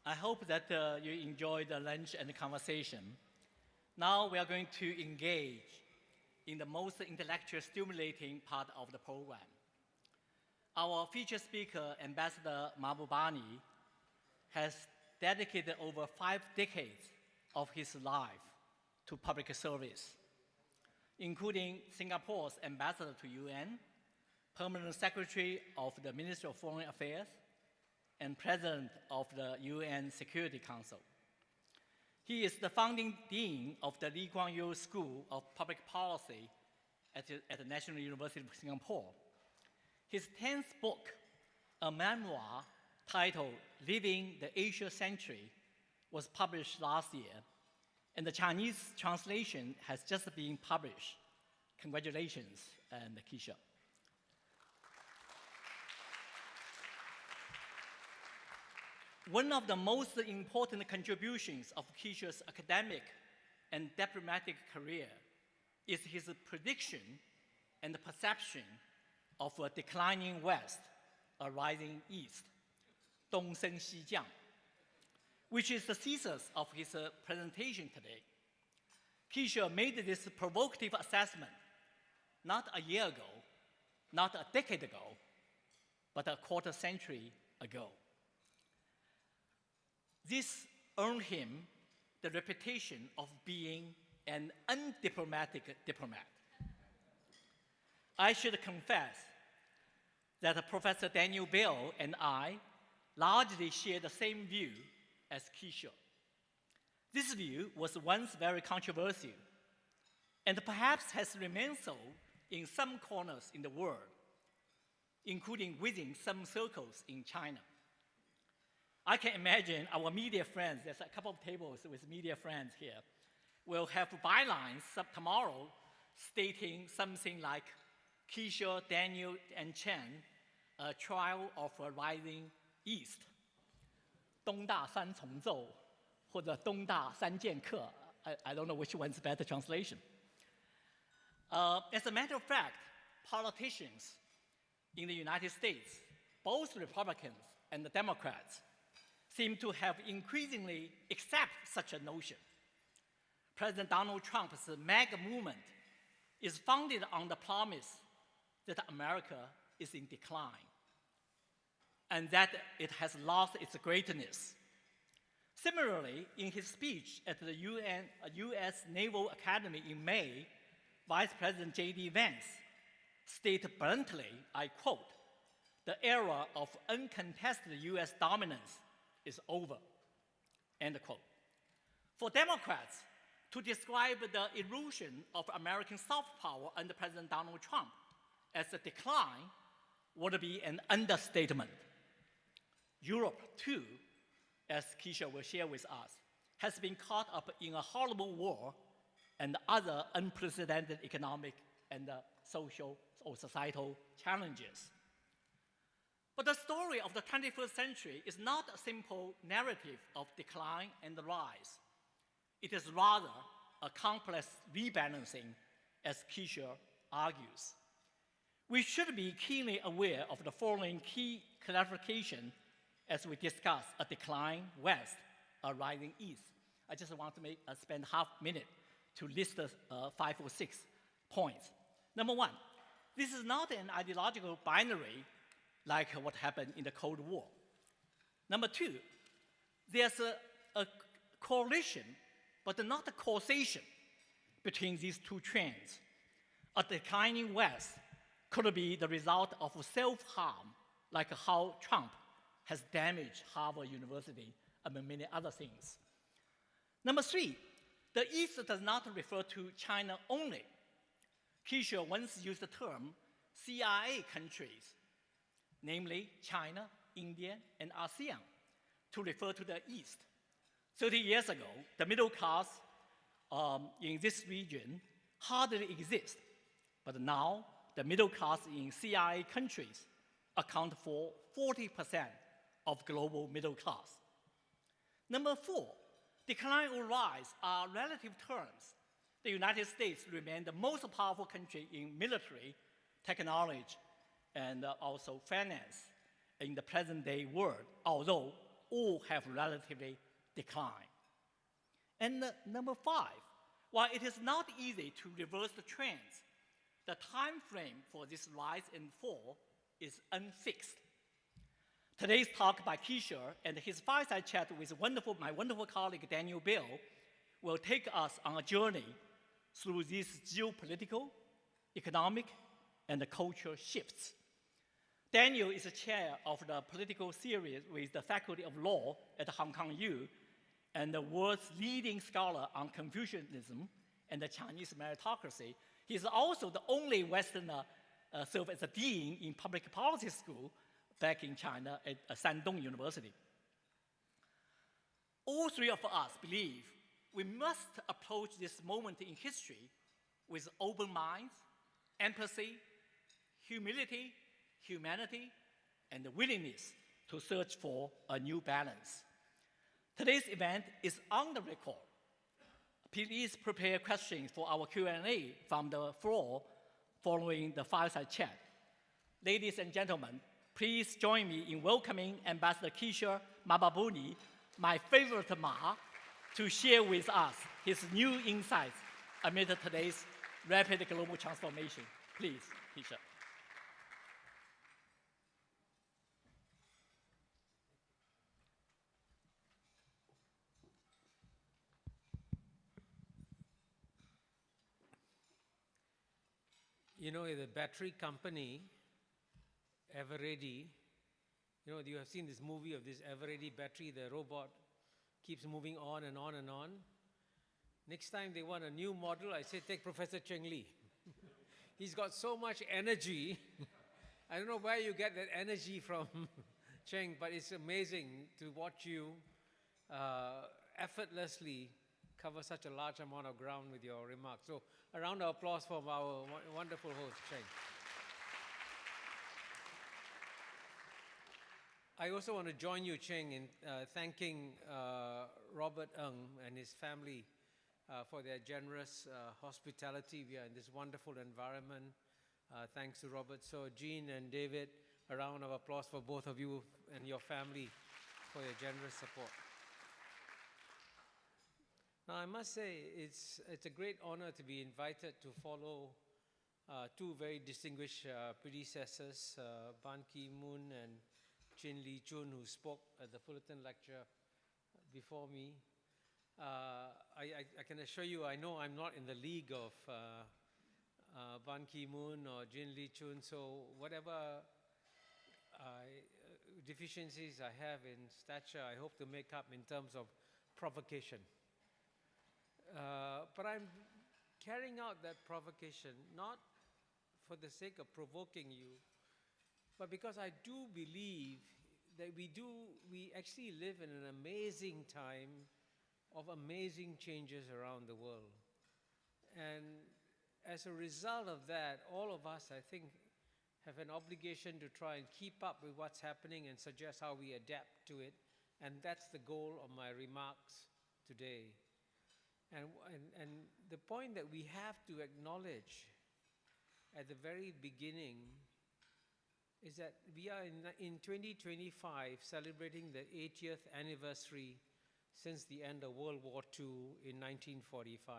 I hope that you enjoyed the lunch and the conversation. Now we are going to engage in the most intellectually stimulating part of the program. Our featured speaker, Ambassador Mahbubani, has dedicated over 5 decades of his life to public service, including Singapore's ambassador to UN, permanent secretary of the Ministry of Foreign Affairs, and president of the UN Security Council. He is the founding dean of the Lee Kuan Yew School of Public Policy at the National University of Singapore. His 10th book, a memoir titled Living the Asia Century, was published last year, and the Chinese translation has just been published. Congratulations, and Kishore. One of the most important contributions of Kishore's academic and diplomatic career is his prediction and perception of a declining West, a rising East, 东升西降, which is the thesis of his presentation today. Kishore made this provocative assessment not a year ago, not a decade ago, but a quarter century ago. This earned him the reputation of being an undiplomatic diplomat. I should confess that Professor Daniel Bell and I largely share the same view as Kishore. This view was once very controversial, and perhaps has remained so in some corners in the world, including within some circles in China. I can imagine our media friends, there's a couple of tables with media friends here, will have bylines tomorrow stating something like Kishore, Daniel, and Chen, a trial of a rising East. 东大三重奏或者东大三剑客, I don't know which one's better translation. As a matter of fact, politicians in the United States, both Republicans and the Democrats, seem to have increasingly accepted such a notion. President Donald Trump's MAGA movement is founded on the promise that America is in decline and that it has lost its greatness. Similarly, in his speech at the US Naval Academy in May, Vice President J.D. Vance stated bluntly, I quote, "The era of uncontested US dominance is over," end quote. For Democrats, to describe the erosion of American soft power under President Donald Trump as a decline would be an understatement. Europe, too, as Kishore will share with us, has been caught up in a horrible war and other unprecedented economic and social or societal challenges. But the story of the 21st century is not a simple narrative of decline and rise. It is rather a complex rebalancing, as Kishore argues. We should be keenly aware of the following key clarification as we discuss a decline West, a rising East. I just want to spend half a minute to list the 5 or 6 points. Number one, this is not an ideological binary like what happened in the Cold War. Number two, there's a correlation, but not a causation between these two trends. A declining West could be the result of self-harm, like how Trump has damaged Harvard University, among many other things. Number three, the East does not refer to China only. Kishore once used the term CIA countries, namely China, India, and ASEAN, to refer to the East. 30 years ago, the middle class in this region hardly exists, but now the middle class in CIA countries account for 40% of global middle class. Number four, decline or rise are relative terms. The United States remains the most powerful country in military, technology, and also finance in the present day world, although all have relatively declined. And number 5, while it is not easy to reverse the trends, the time frame for this rise and fall is unfixed. Today's talk by Kishore and his fireside chat with my wonderful colleague Daniel Bill will take us on a journey through these geopolitical, economic, and cultural shifts. Daniel is the chair of the political series with the Faculty of Law at Hong Kong U and the world's leading scholar on Confucianism and the Chinese meritocracy. He is also the only Westerner served as a dean in public policy school back in China at Shandong University. All three of us believe we must approach this moment in history with open minds, empathy, humility, humanity, and the willingness to search for a new balance. Today's event is on the record. Please prepare questions for our Q&A from the floor following the fireside chat. Ladies and gentlemen, please join me in welcoming Ambassador Kishore Mahbubani, my favorite Ma, to share with us his new insights amid today's rapid global transformation. Please, Kishore. You know, the battery company, Eveready, you know, you have seen this movie of this Eveready battery, the robot keeps moving on and on and on. Next time they want a new model, I say, take Professor Cheng Li. He's got so much energy. I don't know where you get that energy from, Cheng, but it's amazing to watch you effortlessly cover such a large amount of ground with your remarks. So a round of applause for our wonderful host, Cheng. I also want to join you, Cheng, in thanking Robert Ng and his family for their generous hospitality. We are in this wonderful environment. Thanks to Robert. So Jean and David, a round of applause for both of you and your family for your generous support. Now, I must say, it's a great honor to be invited to follow two very distinguished predecessors, Ban Ki-moon and Li Cheng, who spoke at the Fullerton lecture before me. I can assure you, I know I'm not in the league of Ban Ki-moon or Li Cheng, so whatever deficiencies I have in stature, I hope to make up in terms of provocation. But I'm carrying out that provocation not for the sake of provoking you, but because I do believe that we actually live in an amazing time of amazing changes around the world. And as a result of that, all of us, I think, have an obligation to try and keep up with what's happening and suggest how we adapt to it. And that's the goal of my remarks today. And the point that we have to acknowledge at the very beginning is that we are in 2025 celebrating the 80th anniversary since the end of World War II in 1945.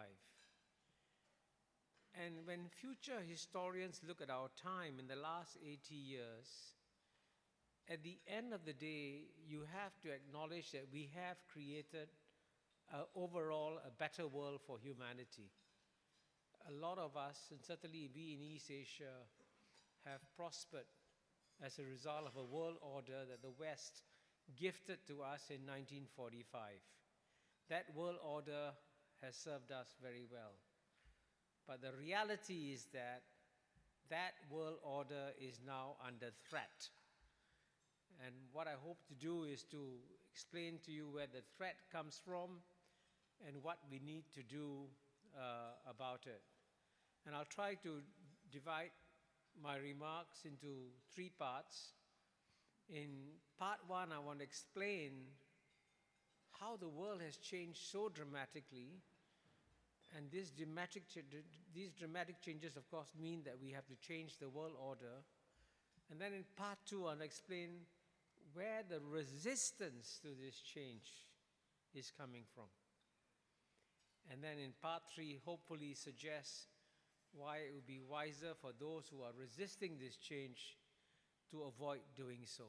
And when future historians look at our time in the last 80 years, at the end of the day, you have to acknowledge that we have created overall a better world for humanity. A lot of us, and certainly we in East Asia, have prospered as a result of a world order that the West gifted to us in 1945. That world order has served us very well. But the reality is that that world order is now under threat. And what I hope to do is to explain to you where the threat comes from and what we need to do about it. And I'll try to divide my remarks into 3 parts. In part 1, I want to explain how the world has changed so dramatically. And these dramatic changes, of course, mean that we have to change the world order. And then in part 2, I'll explain where the resistance to this change is coming from. And then in part 3, hopefully suggest why it would be wiser for those who are resisting this change to avoid doing so.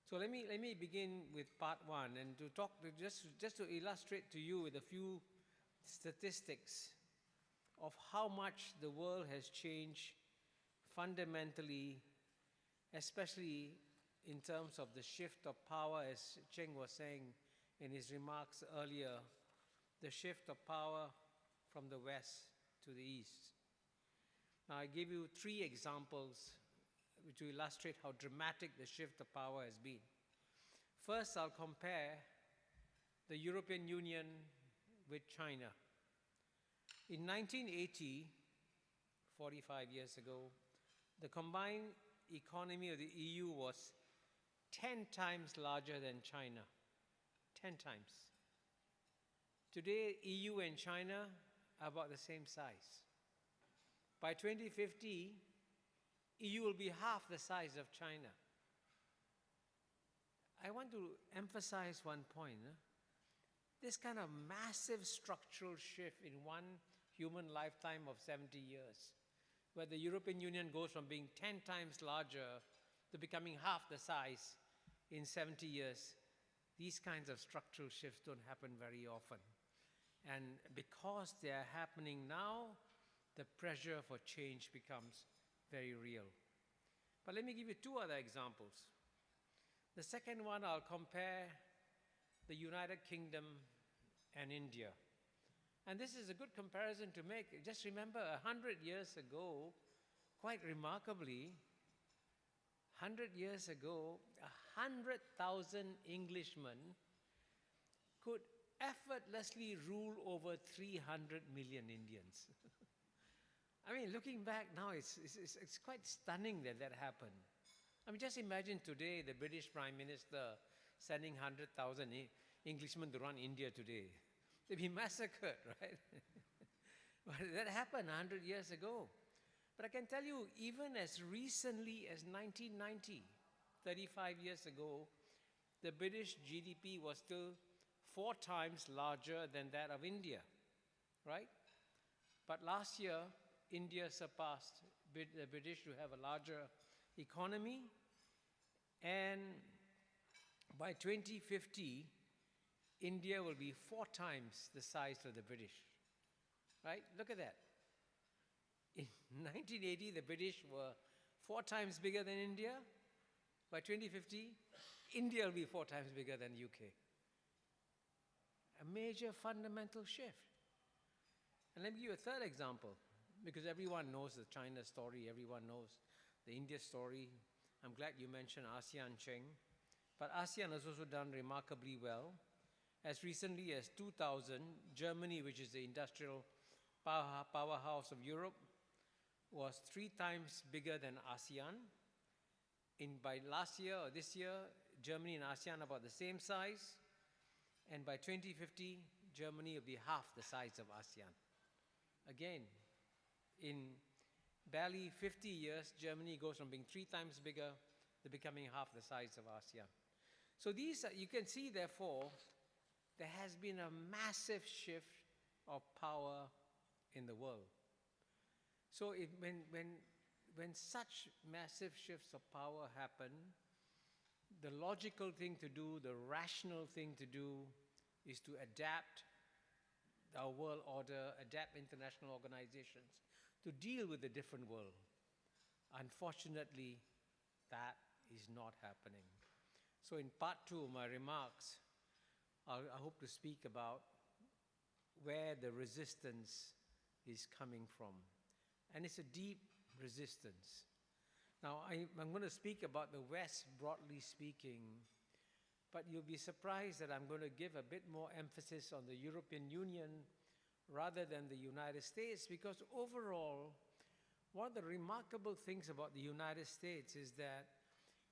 So let me begin with part 1 and to talk just to illustrate to you with a few statistics of how much the world has changed fundamentally, especially in terms of the shift of power, as Cheng was saying in his remarks earlier, the shift of power from the west to the east. Now I give you 3 examples to illustrate how dramatic the shift of power has been. First, I'll compare the European Union with China. In 1980, 45 years ago, the combined economy of the EU was 10 times larger than China. 10 times. Today, EU and China are about the same size. By 2050, EU will be half the size of China. I want to emphasize one point. This kind of massive structural shift in one human lifetime of 70 years, where the European Union goes from being 10 times larger to becoming half the size in 70 years, these kinds of structural shifts don't happen very often. And because they are happening now, the pressure for change becomes very real. But let me give you 2 other examples. The second one, I'll compare the United Kingdom and India. And this is a good comparison to make. Just remember, 100 years ago, quite remarkably, 100 years ago, 100,000 Englishmen could effortlessly rule over 300 million Indians. I mean, looking back now, it's quite stunning that that happened. I mean, just imagine today the British Prime Minister sending 100,000 Englishmen to run India today. They'd be massacred, right? But that happened 100 years ago. But I can tell you, even as recently as 1990, 35 years ago, the British GDP was still 4 times larger than that of India, right? But last year, India surpassed the British to have a larger economy, and by 2050, India will be 4 times the size of the British, right? Look at that. In 1980, the British were 4 times bigger than India. By 2050, India will be 4 times bigger than UK. A major fundamental shift. And let me give you a 3rd example, because everyone knows the China story, everyone knows the India story. I'm glad you mentioned ASEAN, Cheng. But ASEAN has also done remarkably well. As recently as 2000, Germany, which is the industrial powerhouse of Europe, was 3 times bigger than ASEAN. By last year or this year, Germany and ASEAN are about the same size. And by 2050, Germany will be half the size of ASEAN. Again, in barely 50 years, Germany goes from being 3 times bigger to becoming half the size of ASEAN. So these, you can see, therefore, there has been a massive shift of power in the world. So when such massive shifts of power happen, the logical thing to do, the rational thing to do, is to adapt our world order, adapt international organizations to deal with the different world. Unfortunately, that is not happening. So in part 2 of my remarks, I hope to speak about where the resistance is coming from. And it's a deep resistance. Now, I'm going to speak about the West, broadly speaking, but you'll be surprised that I'm going to give a bit more emphasis on the European Union rather than the United States, because overall, one of the remarkable things about the United States is that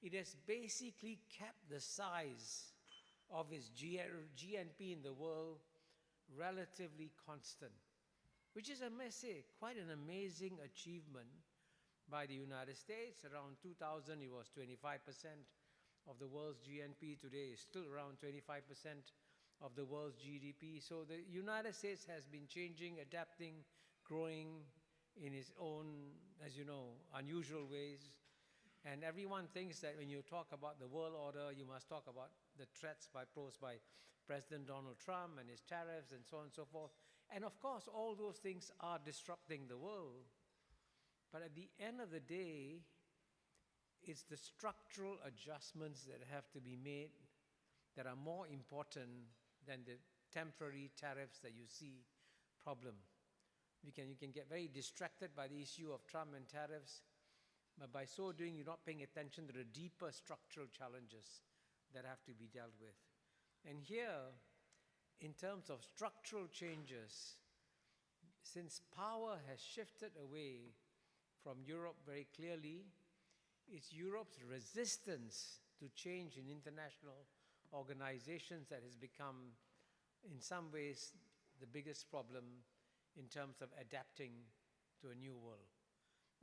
it has basically kept the size of its GNP in the world relatively constant, which is, I must say, quite an amazing achievement by the United States. Around 2000, it was 25% of the world's GNP today is still around 25% of the world's GDP. So the United States has been changing, adapting, growing in its own, as you know, unusual ways. And everyone thinks that when you talk about the world order, you must talk about the threats posed by President Donald Trump and his tariffs and so on and so forth. And of course, all those things are disrupting the world. But at the end of the day, it's the structural adjustments that have to be made that are more important than the temporary tariffs that you see problem. You can get very distracted by the issue of Trump and tariffs, but by so doing, you're not paying attention to the deeper structural challenges that have to be dealt with. And here, in terms of structural changes, since power has shifted away from Europe very clearly, it's Europe's resistance to change in international organizations that has become, in some ways, the biggest problem in terms of adapting to a new world.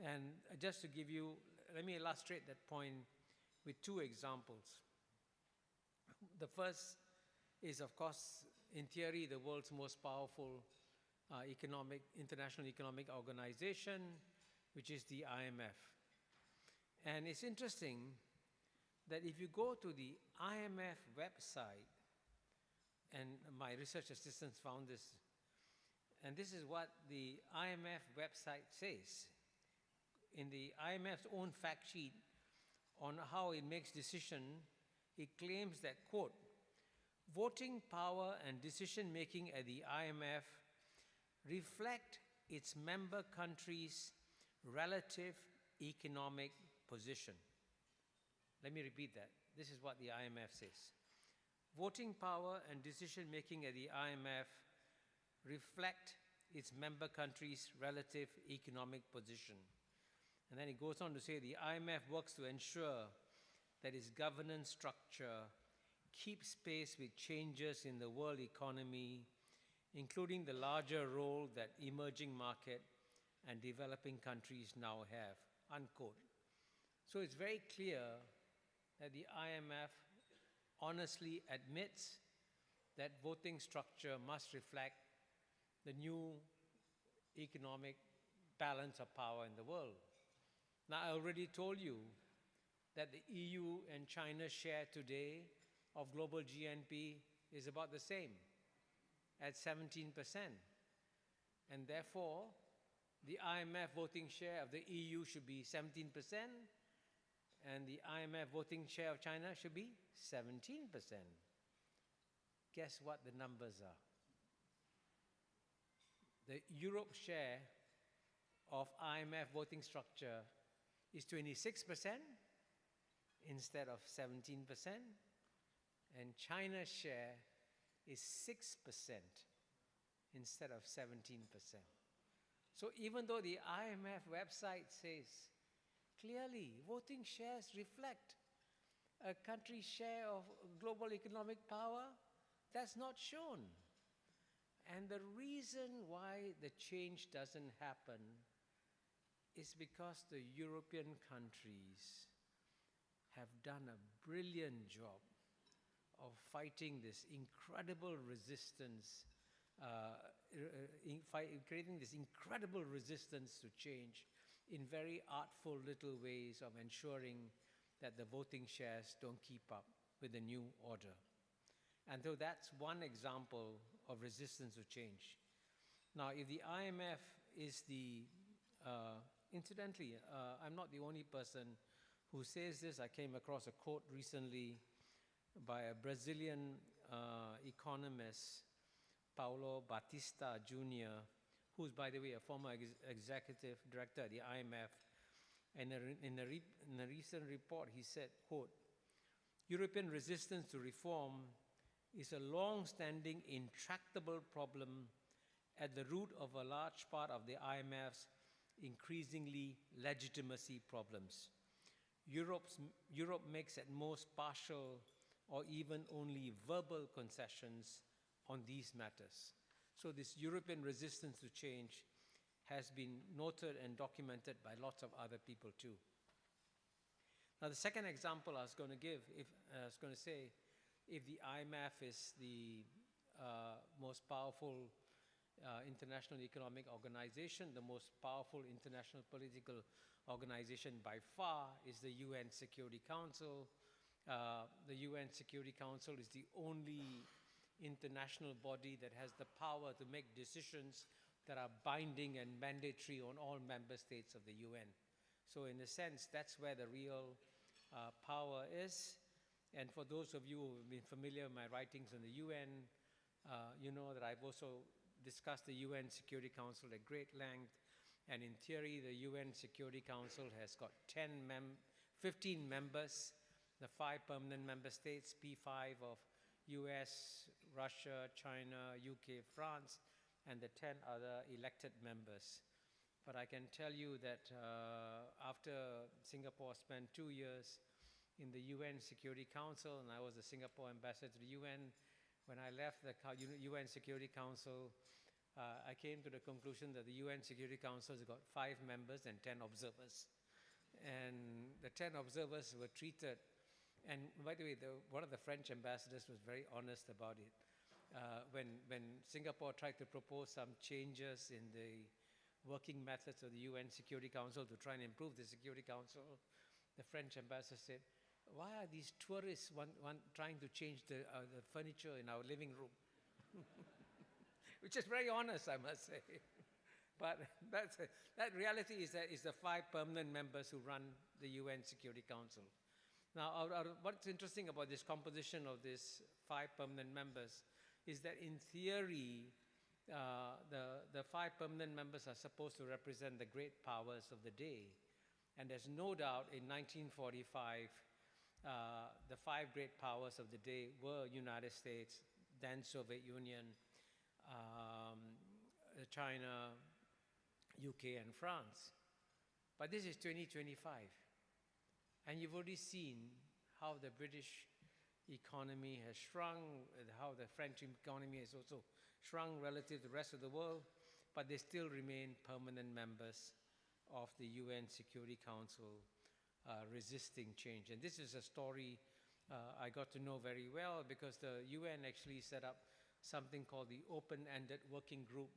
And just to give you, let me illustrate that point with two examples. The first is, of course, in theory, the world's most powerful international economic organization, which is the IMF. And it's interesting that if you go to the IMF website, and my research assistants found this, and this is what the IMF website says. In the IMF's own fact sheet on how it makes decisions, it claims that, quote, voting power and decision-making at the IMF reflect its member countries' relative economic position. Let me repeat that. This is what the IMF says. Voting power and decision-making at the IMF reflect its member countries' relative economic position. And then it goes on to say the IMF works to ensure that its governance structure keeps pace with changes in the world economy, including the larger role that emerging market and developing countries now have, unquote. So it's very clear that the IMF honestly admits that voting structure must reflect the new economic balance of power in the world. Now, I already told you that the EU and China's share today of global GNP is about the same, at 17%. And therefore, the IMF voting share of the EU should be 17%, and the IMF voting share of China should be 17%. Guess what the numbers are? The Europe share of IMF voting structure is 26% instead of 17%, and China's share is 6% instead of 17%. So even though the IMF website says clearly voting shares reflect a country's share of global economic power, that's not shown. And the reason why the change doesn't happen is because the European countries have done a brilliant job of fighting this incredible resistance, creating this incredible resistance to change in very artful little ways of ensuring that the voting shares don't keep up with the new order. And so that's one example of resistance to change. Now, if the IMF is the, incidentally, I'm not the only person who says this. I came across a quote recently by a Brazilian economist, Paulo Batista Jr., who's, by the way, a former executive director at the IMF. And in a recent report, he said, quote, European resistance to reform is a long-standing, intractable problem at the root of a large part of the IMF's increasingly legitimacy problems. Europe makes at most partial or even only verbal concessions on these matters. So this European resistance to change has been noted and documented by lots of other people too. Now, the second example I was going to give, I was going to say, if the IMF is the most powerful international economic organization, the most powerful international political organization by far is the UN Security Council. The UN Security Council is the only international body that has the power to make decisions that are binding and mandatory on all member states of the UN. So in a sense, that's where the real power is. And for those of you who have been familiar with my writings on the UN, you know that I've also discussed the UN Security Council at great length. And in theory, the UN Security Council has got 15 members, the 5 permanent member states, P5 of US, Russia, China, UK, France, and the 10 other elected members. But I can tell you that after Singapore spent 2 years in the UN Security Council, and I was the Singapore ambassador to the UN, when I left the UN Security Council, I came to the conclusion that the UN Security Council has got 5 members and 10 observers. And the 10 observers were treated, and by the way, one of the French ambassadors was very honest about it. When Singapore tried to propose some changes in the working methods of the UN Security Council to try and improve the Security Council, the French ambassador said, "Why are these tourists trying to change the furniture in our living room?" Which is very honest, I must say. But that reality is that it's the 5 permanent members who run the UN Security Council. Now, what's interesting about this composition of these 5 permanent members is that in theory, the 5 permanent members are supposed to represent the great powers of the day. And there's no doubt in 1945, the 5 great powers of the day were United States, then Soviet Union, China, UK, and France. But this is 2025. And you've already seen how the British economy has shrunk, how the French economy has also shrunk relative to the rest of the world, but they still remain permanent members of the UN Security Council, resisting change. And this is a story I got to know very well because the UN actually set up something called the Open-Ended Working Group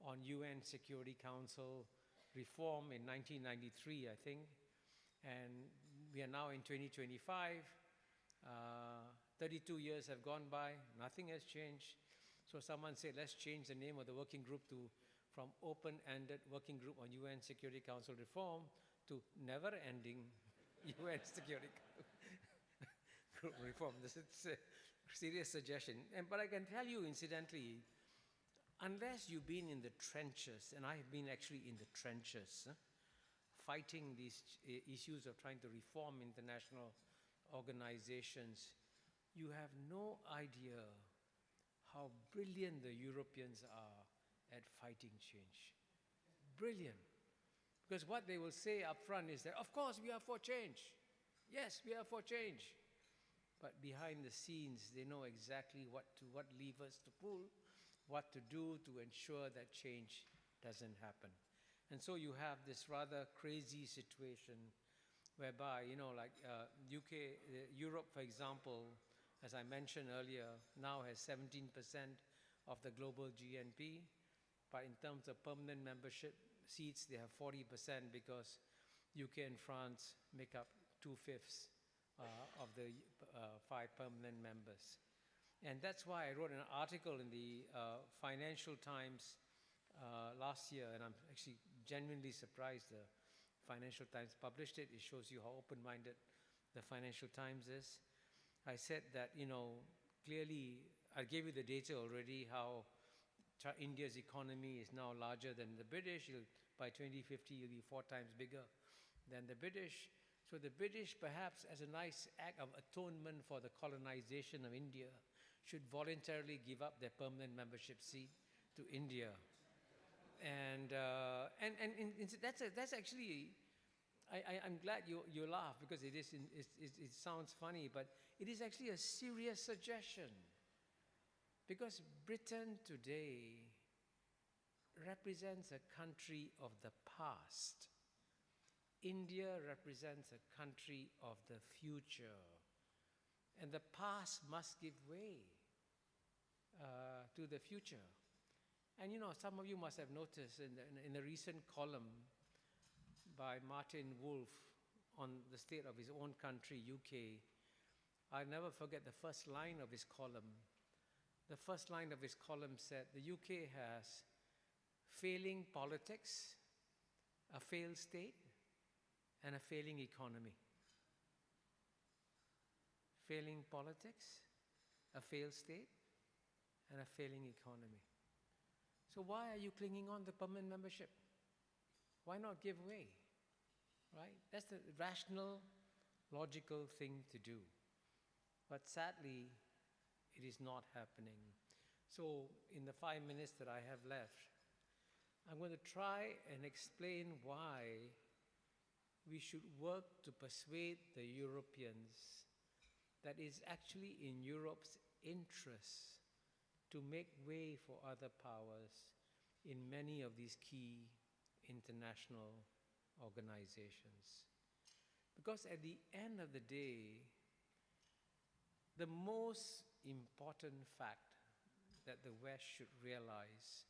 on UN Security Council reform in 1993, I think. And we are now in 2025. 32 years have gone by, nothing has changed. So someone said, let's change the name of the working group from Open-Ended Working Group on UN Security Council Reform to Never-Ending UN Security Group Reform. This is a serious suggestion. But I can tell you, incidentally, unless you've been in the trenches, and I have been actually in the trenches, fighting these issues of trying to reform international organizations, you have no idea how brilliant the Europeans are at fighting change. Brilliant. Because what they will say up front is that, of course, we are for change. Yes, we are for change. But behind the scenes, they know exactly what levers to pull, what to do to ensure that change doesn't happen. And so you have this rather crazy situation whereby, you know, like Europe, for example, as I mentioned earlier, now has 17% of the global GNP. But in terms of permanent membership seats, they have 40% because UK and France make up 2/5 of the 5 permanent members. And that's why I wrote an article in the Financial Times last year, and I'm actually genuinely surprised the Financial Times published it. It shows you how open-minded the Financial Times is. I said that, you know, clearly, I gave you the data already, how India's economy is now larger than the British. By 2050, it'll be 4 times bigger than the British. So the British, perhaps as a nice act of atonement for the colonization of India, should voluntarily give up their permanent membership seat to India. And that's actually, I'm glad you laugh because it sounds funny, but it is actually a serious suggestion. Because Britain today represents a country of the past. India represents a country of the future, and the past must give way to the future. And you know, some of you must have noticed in the recent column by Martin Wolf on the state of his own country, UK, I'll never forget the first line of his column. The first line of his column said, the UK has failing politics, a failed state, and a failing economy. Failing politics, a failed state, and a failing economy. So why are you clinging on to permanent membership? Why not give way? Right? That's the rational, logical thing to do. But sadly, it is not happening. So in the 5 minutes that I have left, I'm going to try and explain why we should work to persuade the Europeans that it's actually in Europe's interest to make way for other powers in many of these key international organizations. Because at the end of the day, the most important fact that the West should realize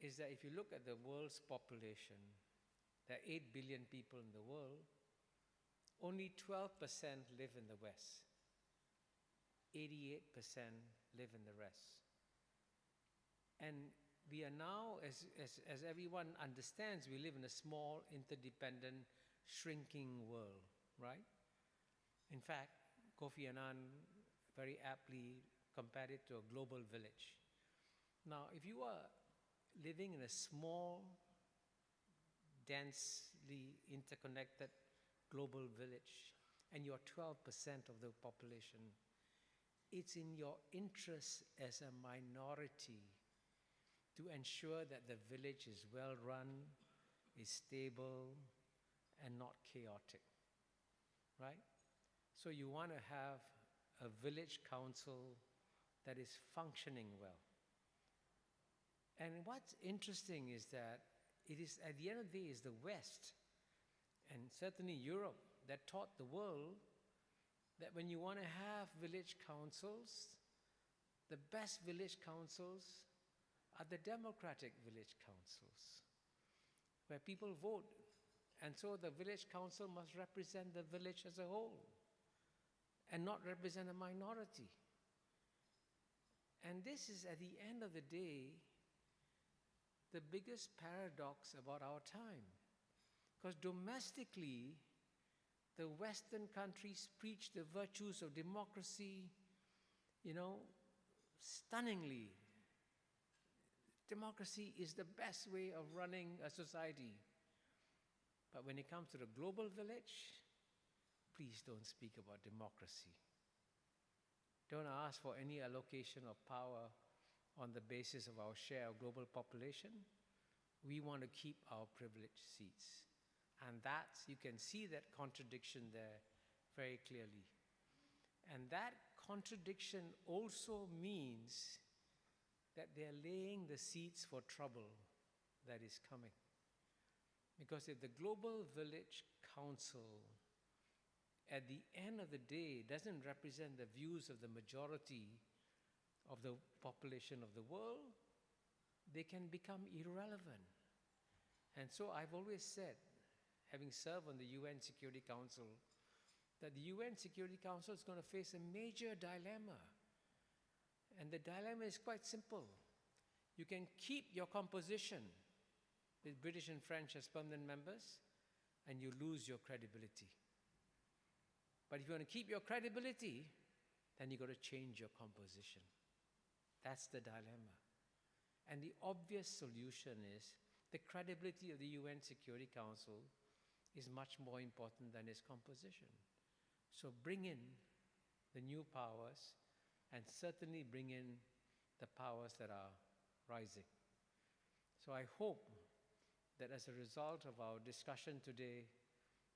is that if you look at the world's population, there are 8 billion people in the world, only 12% live in the West. 88% live in the rest. And we are now, as everyone understands, we live in a small, interdependent, shrinking world, right? In fact, Kofi Annan very aptly compared it to a global village. Now, if you are living in a small, densely interconnected global village, and you're 12% of the population, it's in your interest as a minority to ensure that the village is well run, is stable, and not chaotic, right? So you want to have a village council that is functioning well. And what's interesting is that it is, at the end of the day, is the West, and certainly Europe, that taught the world that when you want to have village councils, the best village councils are the democratic village councils, where people vote. And so the village council must represent the village as a whole and not represent a minority. And this is, at the end of the day, the biggest paradox about our time. Because domestically, the Western countries preach the virtues of democracy, you know, stunningly. Democracy is the best way of running a society. But when it comes to the global village, please don't speak about democracy. Don't ask for any allocation of power on the basis of our share of global population. We want to keep our privileged seats. And that's, you can see that contradiction there very clearly. And that contradiction also means that they're laying the seeds for trouble that is coming. Because if the Global Village Council, at the end of the day, doesn't represent the views of the majority of the population of the world, they can become irrelevant. And so I've always said, having served on the UN Security Council, that the UN Security Council is going to face a major dilemma. And the dilemma is quite simple. You can keep your composition with British and French as permanent members, and you lose your credibility. But if you want to keep your credibility, then you've got to change your composition. That's the dilemma. And the obvious solution is the credibility of the UN Security Council is much more important than its composition. So bring in the new powers, and certainly bring in the powers that are rising. So I hope that as a result of our discussion today,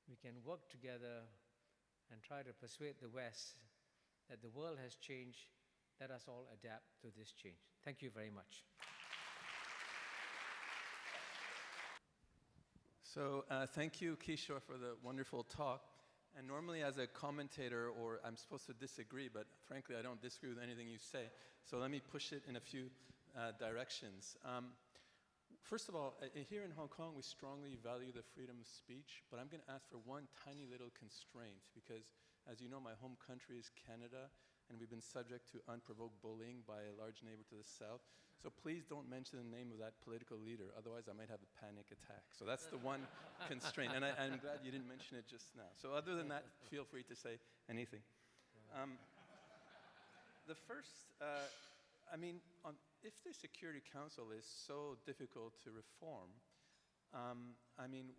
we can work together and try to persuade the West that the world has changed. Let us all adapt to this change. Thank you very much. So thank you, Kishore, for the wonderful talk. And normally as a commentator, or I'm supposed to disagree, but frankly, I don't disagree with anything you say. So let me push it in a few directions. First of all, here in Hong Kong, we strongly value the freedom of speech, but I'm going to ask for one tiny little constraint, because as you know, my home country is Canada, and we've been subject to unprovoked bullying by a large neighbor to the south. So please don't mention the name of that political leader, otherwise I might have a panic attack. So that's the one constraint, and I'm glad you didn't mention it just now. So other than that, feel free to say anything. The first, if the Security Council is so difficult to reform,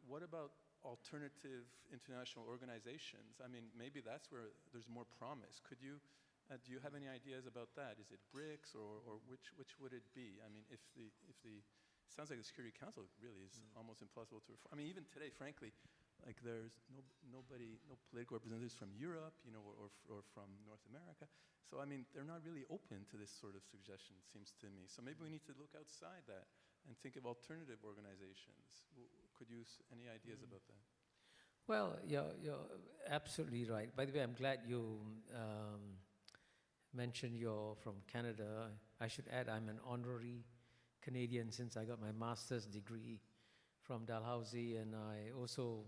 what about alternative international organizations? Maybe that's where there's more promise. Do you have any ideas about that? Is it BRICS or which would it be? Sounds like the Security Council really is almost impossible to reform. Even today, frankly, like there's no political representatives from Europe, or from North America. So they're not really open to this sort of suggestion, it seems to me. So maybe we need to look outside that and think of alternative organizations. Any ideas about that? Well, you're absolutely right. By the way, I'm glad you mentioned you're from Canada. I should add I'm an honorary Canadian since I got my master's degree from Dalhousie, and I also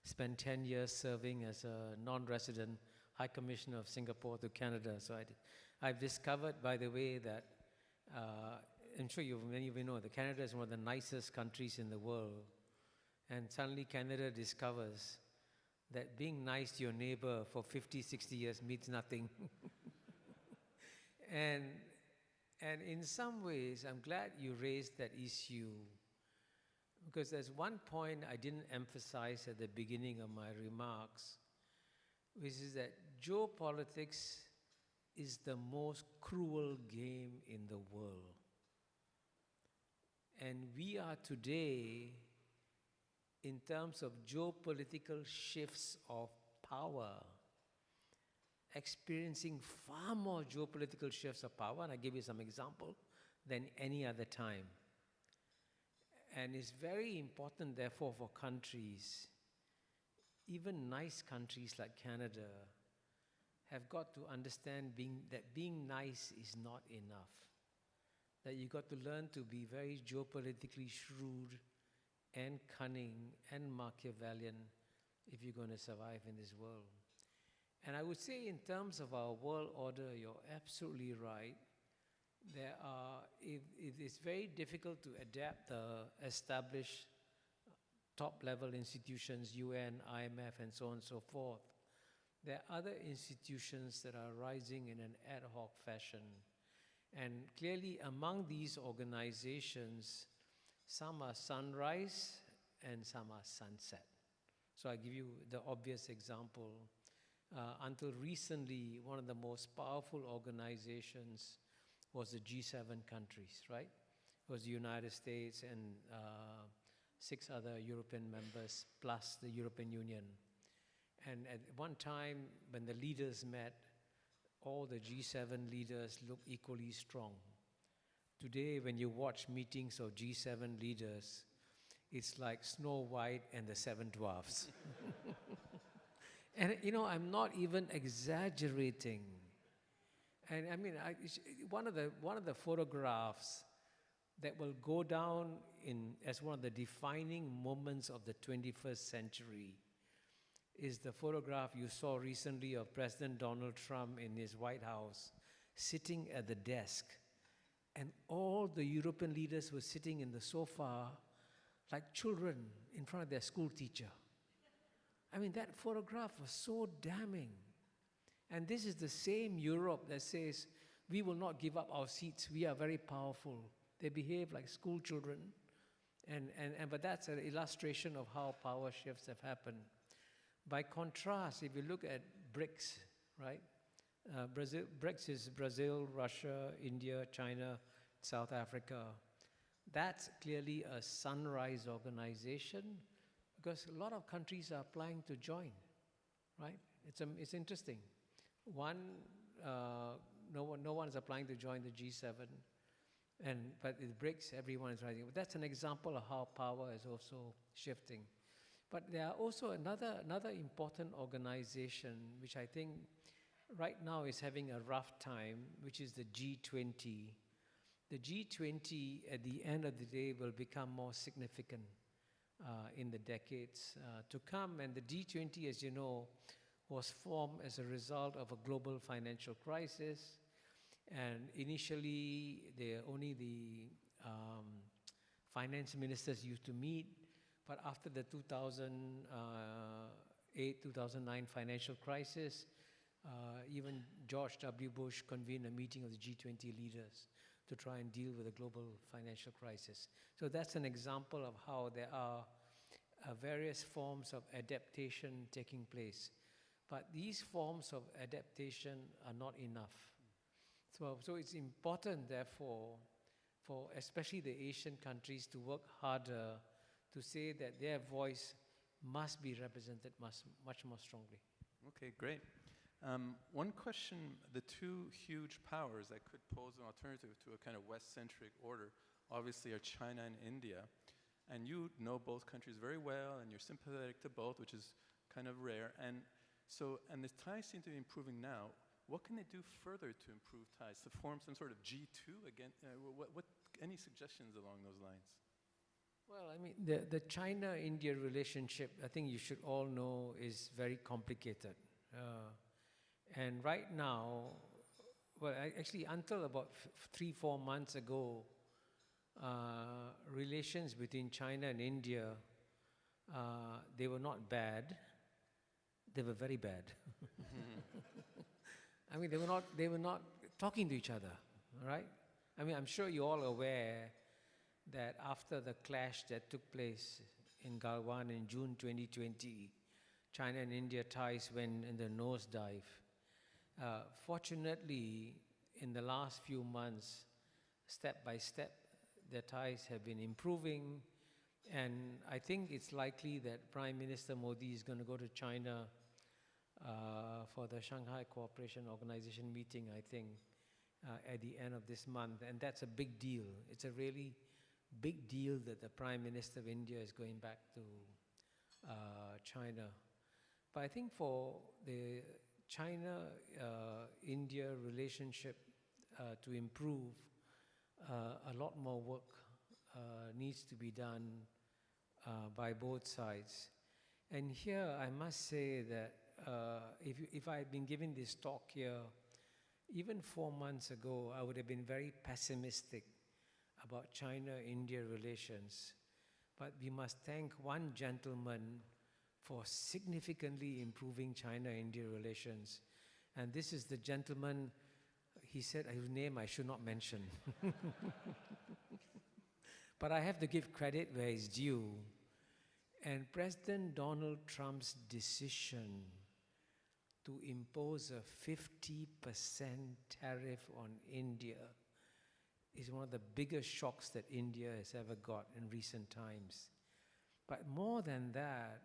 spent 10 years serving as a non-resident High Commissioner of Singapore to Canada. So I've discovered, by the way, that I'm sure many of you know that Canada is one of the nicest countries in the world. And suddenly Canada discovers that being nice to your neighbor for 50, 60 years means nothing. And in some ways, I'm glad you raised that issue, because there's one point I didn't emphasize at the beginning of my remarks, which is that geopolitics is the most cruel game in the world. And we are today, in terms of geopolitical shifts of power, experiencing far more geopolitical shifts of power, and I give you some example, than any other time. And it's very important, therefore, for countries, even nice countries like Canada, have got to understand that being nice is not enough. That you got to learn to be very geopolitically shrewd and cunning and Machiavellian if you're going to survive in this world. And I would say in terms of our world order, you're absolutely right. It is very difficult to adapt the established top-level institutions, UN, IMF, and so on and so forth. There are other institutions that are rising in an ad hoc fashion. And clearly among these organizations, some are sunrise and some are sunset. So I give you the obvious example. Until recently, one of the most powerful organizations was the G7 countries, right? It was the United States and 6 other European members, plus the European Union. And at one time, when the leaders met, all the G7 leaders looked equally strong. Today, when you watch meetings of G7 leaders, it's like Snow White and the 7 Dwarfs. And I'm not even exaggerating. And one of the photographs that will go down as one of the defining moments of the 21st century is the photograph you saw recently of President Donald Trump in his White House, sitting at the desk. And all the European leaders were sitting in the sofa like children in front of their school teacher. That photograph was so damning. And this is the same Europe that says, we will not give up our seats. We are very powerful. They behave like school children. But that's an illustration of how power shifts have happened. By contrast, if you look at BRICS, right? BRICS is Brazil, Russia, India, China, South Africa. That's clearly a sunrise organization, because a lot of countries are applying to join, right? It's interesting. No one is applying to join the G7, but with BRICS, everyone is rising. But that's an example of how power is also shifting. But there are also another important organization which I think right now is having a rough time, which is the G20. The G20 at the end of the day will become more significant in the decades to come. And the G20, as you know, was formed as a result of a global financial crisis. And initially, only the finance ministers used to meet. But after the 2008, 2009 financial crisis, even George W. Bush convened a meeting of the G20 leaders to try and deal with the global financial crisis. So that's an example of how there are various forms of adaptation taking place. But these forms of adaptation are not enough. So it's important, therefore, for especially the Asian countries to work harder to say that their voice must be represented much more strongly. Okay, great. One question, the two huge powers that could pose an alternative to a kind of West-centric order, obviously are China and India. And you know both countries very well, and you're sympathetic to both, which is kind of rare. And the ties seem to be improving now. What can they do further to improve ties, to form some sort of G2 again? Any suggestions along those lines? Well, I mean, the China-India relationship, I think you should all know, is very complicated. And right now, well, actually, until about 3-4 months ago, relations between China and India, they were not bad. They were very bad. I mean, they were not talking to each other, right? I mean, I'm sure you're all aware that after the clash that took place in Galwan in June 2020, China and India ties went in the nosedive. Fortunately, in the last few months, step by step, the ties have been improving, and I think it's likely that Prime Minister Modi is going to go to China for the Shanghai Cooperation Organization meeting, I think, at the end of this month, and that's a big deal. It's a really big deal that the Prime Minister of India is going back to China. But I think for the China-India relationship to improve, a lot more work needs to be done by both sides. And here I must say that if I had been giving this talk here, even 4 months ago, I would have been very pessimistic about China-India relations. But we must thank one gentleman for significantly improving China-India relations. And this is the gentleman, he said, whose name I should not mention. But I have to give credit where it's due. And President Donald Trump's decision to impose a 50% tariff on India is one of the biggest shocks that India has ever got in recent times. But more than that,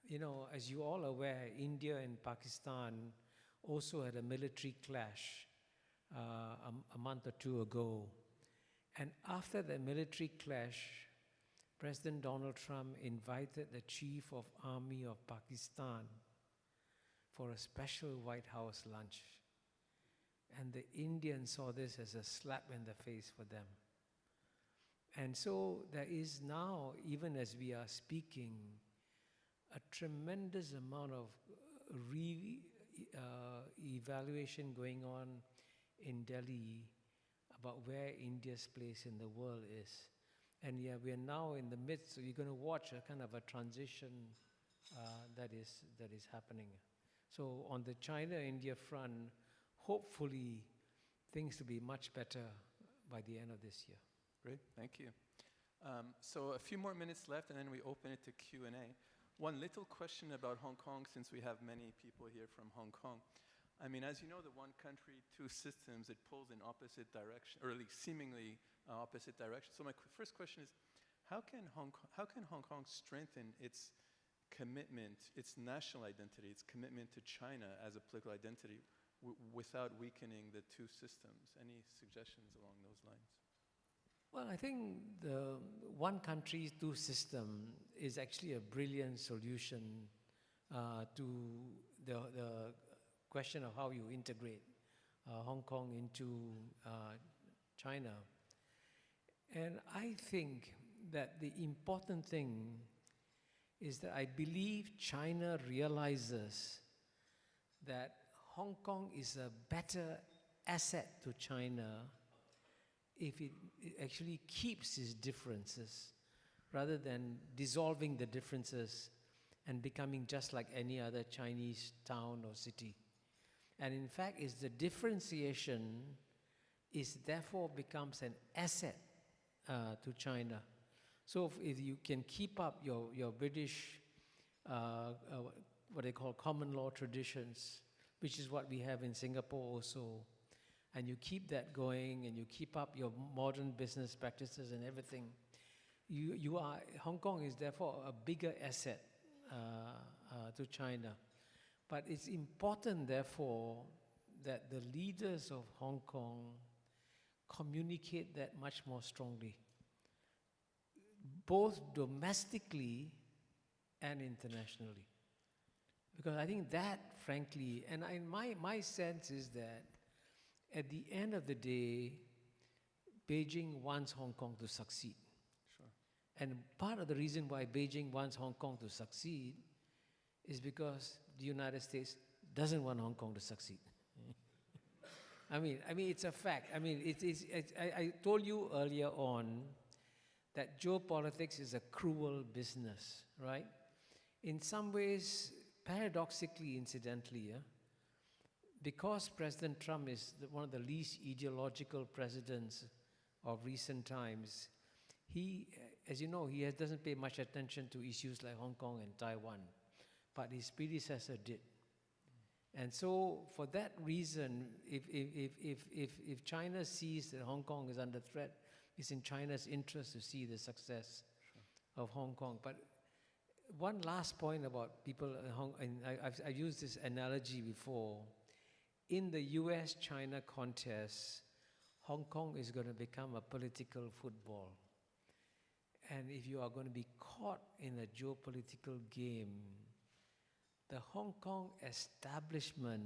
you know, as you all are aware, India and Pakistan also had a military clash a month or two ago. And after the military clash, President Donald Trump invited the Chief of Army of Pakistan for a special White House lunch. And the Indians saw this as a slap in the face for them. And so there is now, even as we are speaking, a tremendous amount of evaluation going on in Delhi about where India's place in the world is. And yeah, we are now in the midst, so you're going to watch a kind of a transition that is happening. So on the China-India front, hopefully things will be much better by the end of this year. Great, thank you. So a few more minutes left, and then we open it to Q&A. One little question about Hong Kong, since we have many people here from Hong Kong. I mean, as you know, the one country, two systems, it pulls in opposite direction, or at least seemingly opposite direction. So my first question is, how can Hong Kong strengthen its commitment, its national identity, its commitment to China as a political identity without weakening the two systems? Any suggestions along those lines? Well, I think the one country, two system is actually a brilliant solution to the question of how you integrate Hong Kong into China. And I think that the important thing is that I believe China realizes that Hong Kong is a better asset to China if it actually keeps its differences rather than dissolving the differences and becoming just like any other Chinese town or city. And in fact, it's the differentiation is therefore becomes an asset to China. So if you can keep up your British, what they call common law traditions, which is what we have in Singapore also, and you keep that going and you keep up your modern business practices and everything, Hong Kong is therefore a bigger asset to China. But it's important, therefore, that the leaders of Hong Kong communicate that much more strongly, both domestically and internationally. Because I think that, frankly, and my sense is that at the end of the day, Beijing wants Hong Kong to succeed. Sure. And part of the reason why Beijing wants Hong Kong to succeed is because the United States doesn't want Hong Kong to succeed. I mean, it's a fact. I mean, I told you earlier on that geopolitics is a cruel business, right? In some ways, paradoxically, incidentally, because President Trump is one of the least ideological presidents of recent times, he, as you know, he doesn't pay much attention to issues like Hong Kong and Taiwan, but his predecessor did. And so, for that reason, if China sees that Hong Kong is under threat, it's in China's interest to see the success of Hong Kong. But one last point about people, and I've used this analogy before. In the US-China contest, Hong Kong is going to become a political football. And if you are going to be caught in a geopolitical game, the Hong Kong establishment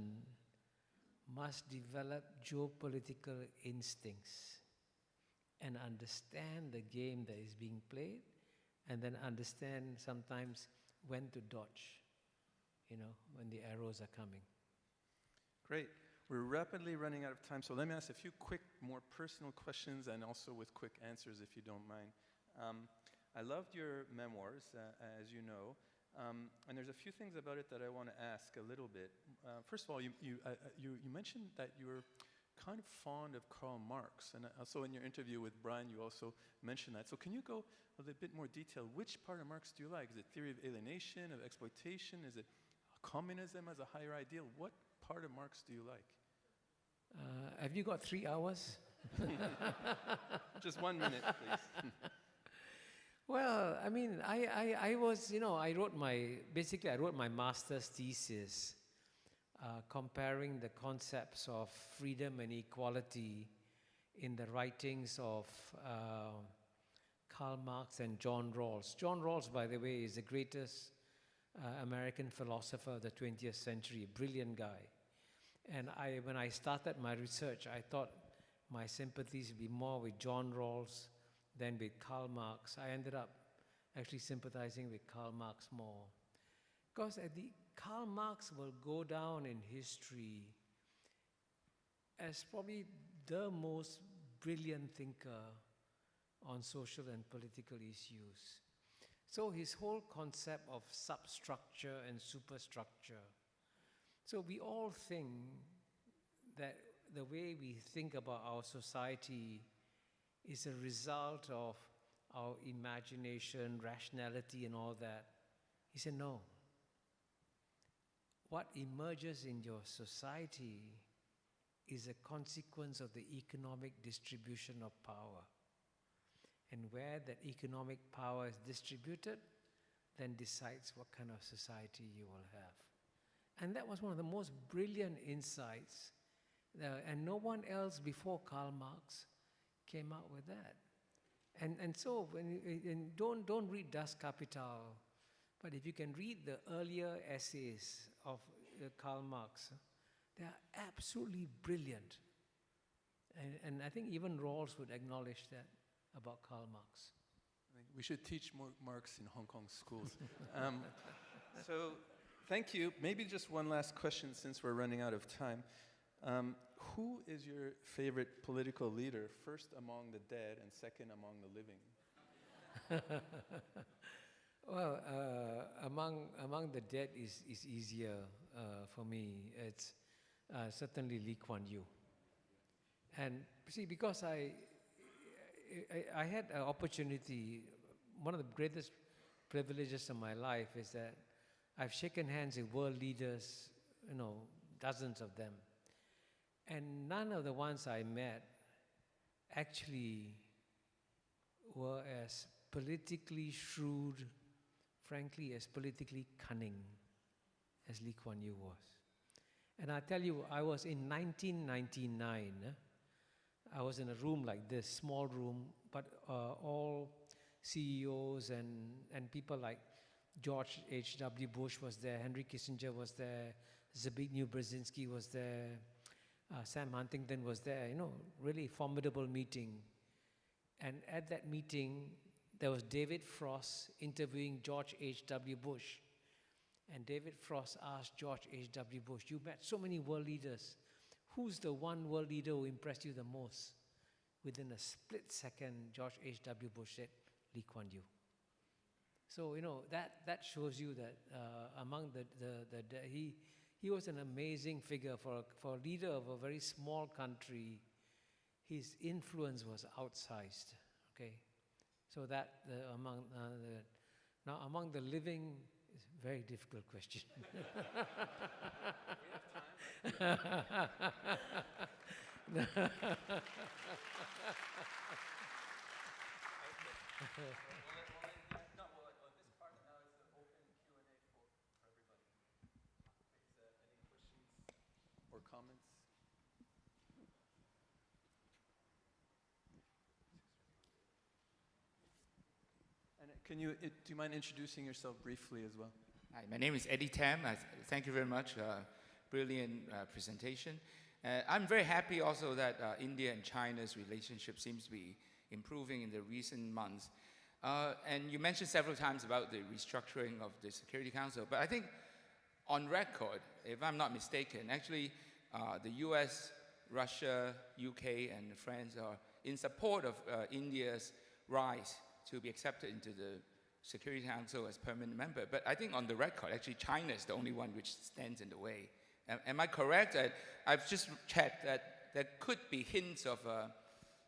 must develop geopolitical instincts and understand the game that is being played, and then understand sometimes when to dodge, when the arrows are coming. Great. We're rapidly running out of time, so let me ask a few quick, more personal questions and also with quick answers, if you don't mind. I loved your memoirs, as you know, and there's a few things about it that I want to ask a little bit. First of all, you mentioned that you were kind of fond of Karl Marx, and also in your interview with Brian, you also mentioned that. So can you go a little bit more detail? Which part of Marx do you like? Is it theory of alienation, of exploitation? Is it communism as a higher ideal? What part of Marx do you like? Have you got 3 hours? Just 1 minute, please. Well, I mean, I was, I wrote my master's thesis comparing the concepts of freedom and equality in the writings of Karl Marx and John Rawls. John Rawls, by the way, is the greatest American philosopher of the 20th century, a brilliant guy. And when I started my research, I thought my sympathies would be more with John Rawls than with Karl Marx. I ended up actually sympathizing with Karl Marx more. Because Karl Marx will go down in history as probably the most brilliant thinker on social and political issues. So his whole concept of substructure and superstructure. So we all think that the way we think about our society is a result of our imagination, rationality, and all that. He said, no. What emerges in your society is a consequence of the economic distribution of power. And where that economic power is distributed, then decides what kind of society you will have. And that was one of the most brilliant insights. And no one else before Karl Marx came out with that. And so don't read Das Kapital, but if you can read the earlier essays of Karl Marx, they are absolutely brilliant. And I think even Rawls would acknowledge that about Karl Marx. I think we should teach more Marx in Hong Kong schools. So, thank you. Maybe just one last question since we're running out of time. Who is your favorite political leader, first among the dead and second among the living? Well, among the dead is easier for me. It's certainly Lee Kuan Yew. And see, because I had an opportunity, one of the greatest privileges of my life is that I've shaken hands with world leaders, dozens of them. And none of the ones I met actually were as politically shrewd, frankly, as politically cunning as Lee Kuan Yew was. And I tell you, I was in 1999, I was in a room like this, small room, but all CEOs and people like George H.W. Bush was there, Henry Kissinger was there, Zbigniew Brzezinski was there, Sam Huntington was there, really formidable meeting. And at that meeting, there was David Frost interviewing George H.W. Bush. And David Frost asked George H.W. Bush, you met so many world leaders. Who's the one world leader who impressed you the most? Within a split second, George H.W. Bush said, Lee Kuan Yew. So, that shows you that among he was an amazing figure for a leader of a very small country. His influence was outsized, okay? So that now among the living is a very difficult question. Or comments? And do you mind introducing yourself briefly as well? Hi, my name is Eddie Tam. Thank you very much. Brilliant presentation. I'm very happy also that India and China's relationship seems to be improving in the recent months. And you mentioned several times about the restructuring of the Security Council, but I think on record, if I'm not mistaken, actually the US, Russia, UK, and France are in support of India's rise to be accepted into the Security Council as permanent member. But I think on the record, actually China is the only one which stands in the way. Am I correct? I've just checked that there could be hints of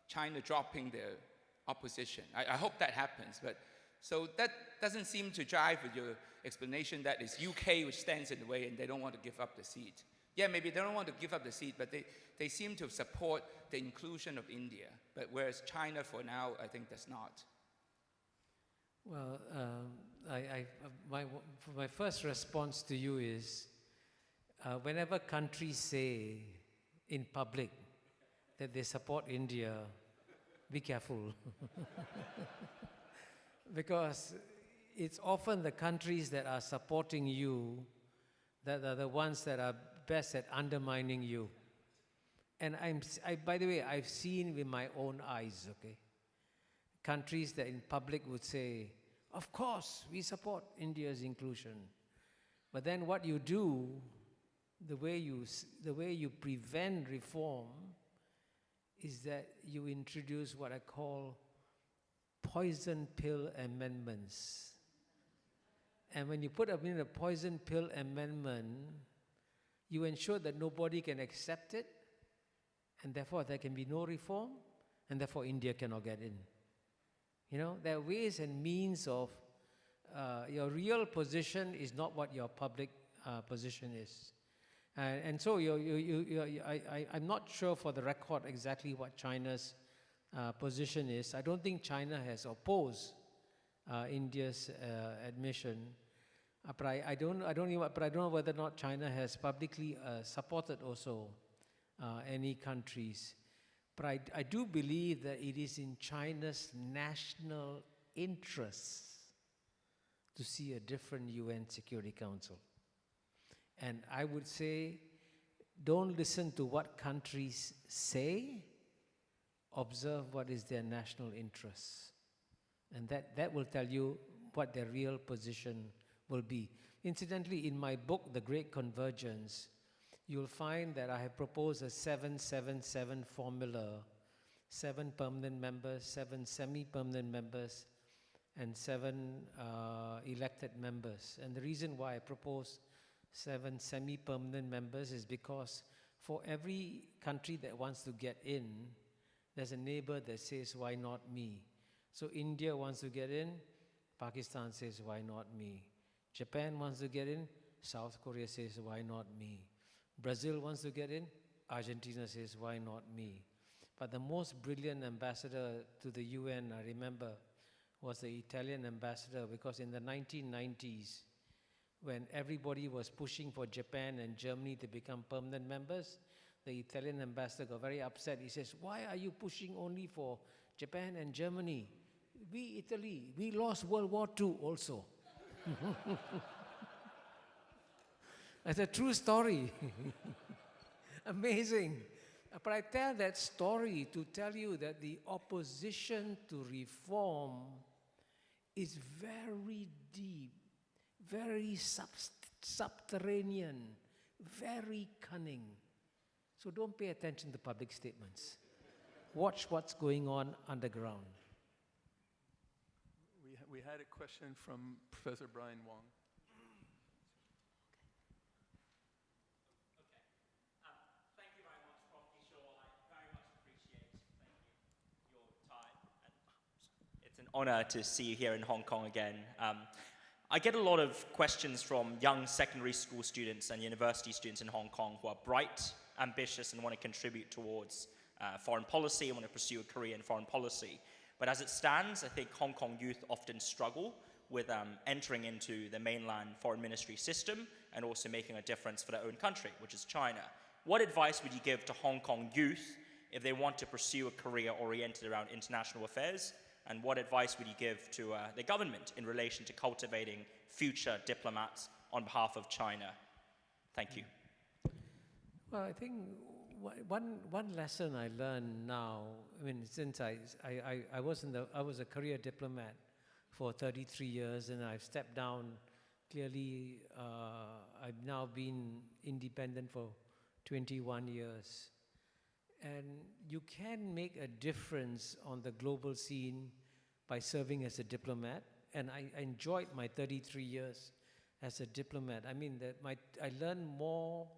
China dropping their opposition. I hope that happens. But so that doesn't seem to jive with your explanation that it's UK which stands in the way and they don't want to give up the seat. Yeah, maybe they don't want to give up the seat, but they seem to support the inclusion of India. But whereas China, for now, I think does not. Well, my first response to you is, whenever countries say in public that they support India, be careful. Because it's often the countries that are supporting you that are the ones that are best at undermining you. And by the way, I've seen with my own eyes, okay? Countries that in public would say, of course, we support India's inclusion. But then what you do, the way you prevent reform is that you introduce what I call poison pill amendments. And when you put in a poison pill amendment, you ensure that nobody can accept it, and therefore there can be no reform, and therefore India cannot get in. There are ways and means of your real position is not what your public position is. And so I'm not sure for the record exactly what China's position is. I don't think China has opposed India's admission. But I don't know whether or not China has publicly supported also any countries. But I do believe that it is in China's national interests to see a different UN Security Council. And I would say, don't listen to what countries say, observe what is their national interests. And that will tell you what their real position will be. Incidentally, in my book, The Great Convergence, you'll find that I have proposed a 7-7-7 formula, 7 permanent members, 7 semi-permanent members, and 7 elected members. And the reason why I propose 7 semi-permanent members is because for every country that wants to get in, there's a neighbor that says, why not me? So India wants to get in, Pakistan says, why not me? Japan wants to get in, South Korea says, why not me? Brazil wants to get in, Argentina says, why not me? But the most brilliant ambassador to the UN, I remember, was the Italian ambassador, because in the 1990s, when everybody was pushing for Japan and Germany to become permanent members, the Italian ambassador got very upset. He says, why are you pushing only for Japan and Germany? We, Italy, we lost World War II also. That's a true story. Amazing. But I tell that story to tell you that the opposition to reform is very deep, very subterranean, very cunning. So don't pay attention to public statements. Watch what's going on underground. We had a question from Professor Brian Wong. Thank you very much, Prof. Kishore. I very much appreciate your time. And it's an honor to see you here in Hong Kong again. I get a lot of questions from young secondary school students and university students in Hong Kong who are bright, ambitious, and want to contribute towards foreign policy and want to pursue a career in foreign policy. But as it stands, I think Hong Kong youth often struggle with entering into the mainland foreign ministry system and also making a difference for their own country, which is China. What advice would you give to Hong Kong youth if they want to pursue a career oriented around international affairs? And what advice would you give to the government in relation to cultivating future diplomats on behalf of China? Thank you. Well, I think one lesson I learned now, I mean, since I was a career diplomat for 33 years, and I've stepped down. Clearly, I've now been independent for 21 years. And you can make a difference on the global scene by serving as a diplomat. And I enjoyed my 33 years as a diplomat. I mean, I learned more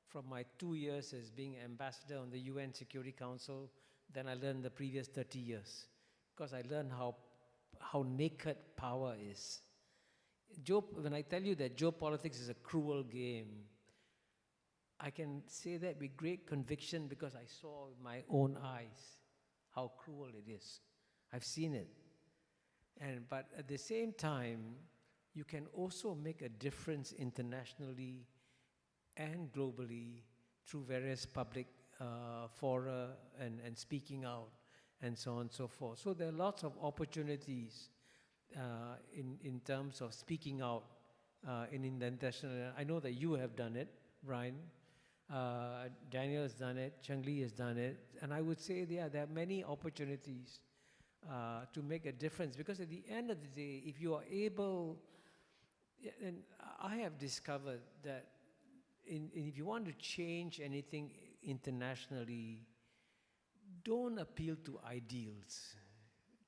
from my 2 years as being ambassador on the UN Security Council than I learned the previous 30 years. Because I learned how naked power is. When I tell you that geopolitics is a cruel game, I can say that with great conviction because I saw with my own eyes how cruel it is. I've seen it. But at the same time, you can also make a difference internationally and globally through various public fora and speaking out and so on and so forth. So there are lots of opportunities in terms of speaking out in the international. I know that you have done it, Brian. Daniel has done it, Cheng Li has done it, and I would say there are many opportunities to make a difference, because at the end of the day, if you are able, and I have discovered that if you want to change anything internationally, don't appeal to ideals,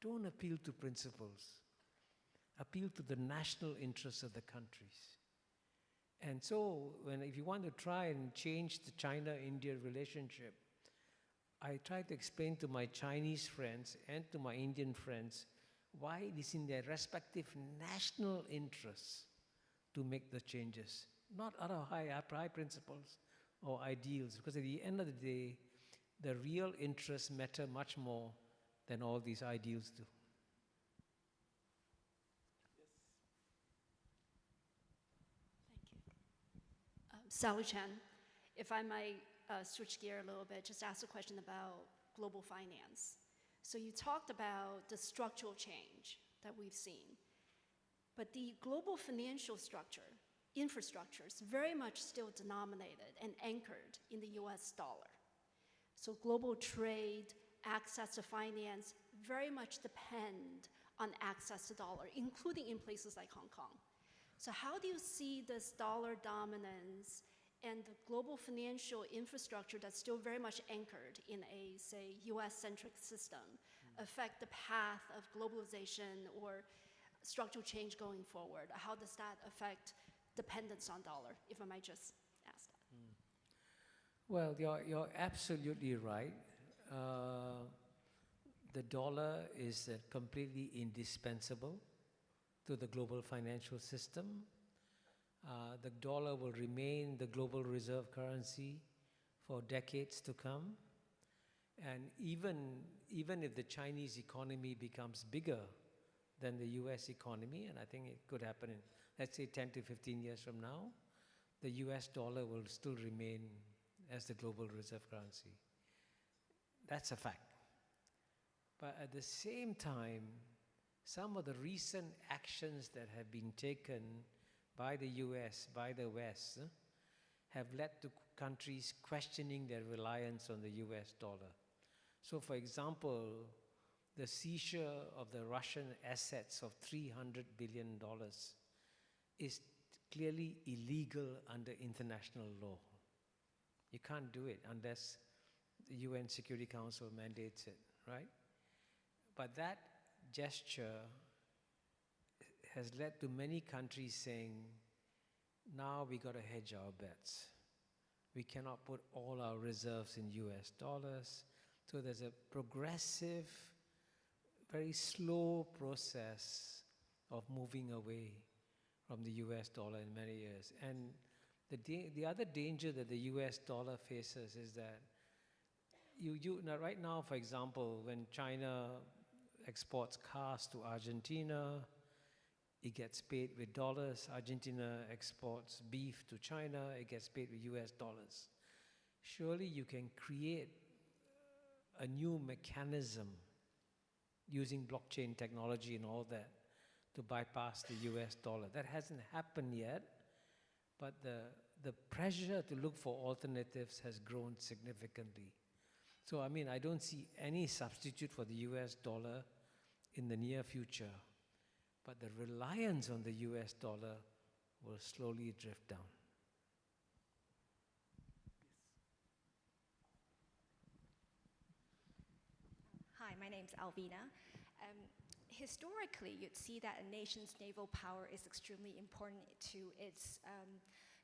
don't appeal to principles, appeal to the national interests of the countries. And so, if you want to try and change the China-India relationship, I try to explain to my Chinese friends and to my Indian friends why it is in their respective national interests to make the changes, not out of high principles or ideals, because at the end of the day, the real interests matter much more than all these ideals do. Li Cheng, if I might switch gear a little bit, just ask a question about global finance. So you talked about the structural change that we've seen. But the global financial structure, infrastructure, is very much still denominated and anchored in the US dollar. So global trade, access to finance, very much depend on access to dollar, including in places like Hong Kong. So how do you see this dollar dominance and the global financial infrastructure that's still very much anchored in a, say, US-centric system affect the path of globalization or structural change going forward? How does that affect dependence on dollar, if I might just ask that? Well, you're absolutely right. The dollar is completely indispensable to the global financial system. The dollar will remain the global reserve currency for decades to come. And even if the Chinese economy becomes bigger than the US economy, and I think it could happen in, let's say, 10 to 15 years from now, the US dollar will still remain as the global reserve currency. That's a fact. But at the same time, some of the recent actions that have been taken by the US, by the West, have led to countries questioning their reliance on the US dollar. So for example, the seizure of the Russian assets of $300 billion is clearly illegal under international law. You can't do it unless the UN Security Council mandates it, right? But that gesture has led to many countries saying, now we got to hedge our bets. We cannot put all our reserves in US dollars. So there's a progressive, very slow process of moving away from the US dollar in many years. And the other danger that the US dollar faces is that now right now, for example, when China exports cars to Argentina, it gets paid with dollars. Argentina exports beef to China, it gets paid with US dollars. Surely you can create a new mechanism using blockchain technology and all that to bypass the US dollar. That hasn't happened yet, but the pressure to look for alternatives has grown significantly. So I mean, I don't see any substitute for the US dollar in the near future, but the reliance on the US dollar will slowly drift down. Hi, my name's Alvina. Historically, you'd see that a nation's naval power is extremely important to its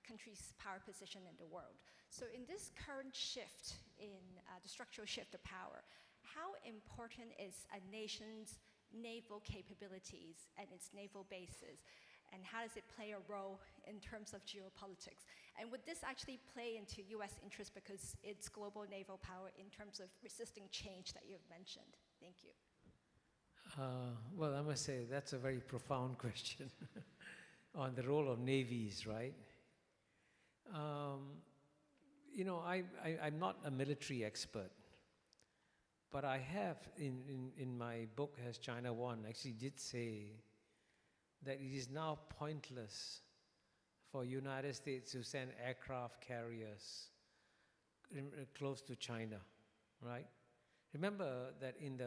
country's power position in the world. So in this current shift in the structural shift of power, how important is a nation's naval capabilities and its naval bases? And how does it play a role in terms of geopolitics? And would this actually play into US interest because it's global naval power in terms of resisting change that you've mentioned? Thank you. Well, I must say that's a very profound question on the role of navies, right? You know, I'm not a military expert, but I have, in my book, Has China Won, actually did say that it is now pointless for United States to send aircraft carriers close to China, right? Remember that in